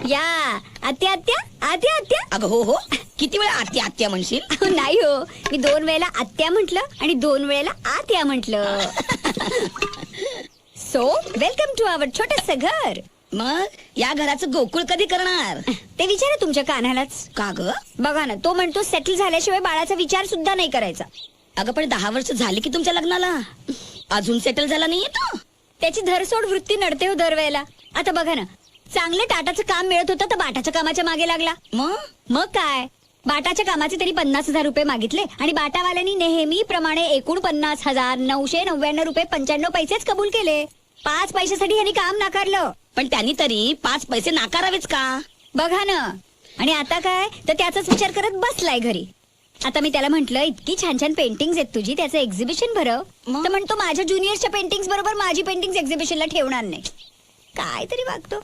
या आत्या आत्या आत्या आत्या. अगं हो हो, किती वेळा आत्या आत्या म्हणशील? अहो, नाही हो, मी 2 वेळेला आत्या म्हटलं आणि 2 वेळेला आत्या म्हटलं. सो वेलकम टू आवर छोटस घर. मग या घराचं गोकुळ कधी करणार? ते विचारा तुमच्या कानालाच. का ग? बघा ना, तो म्हणतो सेटल झाल्याशिवाय बाळाचा विचार सुद्धा नाही करायचा. अगं पण 10 वर्ष झाली की तुमच्या लग्नाला, अजून सेटल झाला नाहीये तो. त्याची धरसोड वृत्ती नडते हो दरवेळेला. आता बघा ना, चांगलं टाटाचं काम मिळत होतं तर बाटाच्या कामाच्या मागे लागला. मग काय, बाटाच्या कामाचे तरी 50,000 रुपये मागितले आणि बाटावाल्यांनी नेहमीप्रमाणे एकूण 50,999 रुपये 95 पैसेच कबूल केले. 5 पैशासाठी ह्यांनी काम नाकारलं. पण त्यांनी तरी 5 पैसे नाकारावेच का? बघा ना, आणि आता काय तर त्याचाच विचार करत बसलाय घरी. आता मी त्याला म्हंटल, इतकी छान छान पेंटिंग्स आहेत तुझी, त्याचं एक्झिबिशन भरव. तर म्हणतो माझ्या ज्युनियर्सच्या पेंटिंग्स बरोबर माझी पेंटिंग्स एक्झिबिशनला ठेवणार नाही. काय तरी वागतो.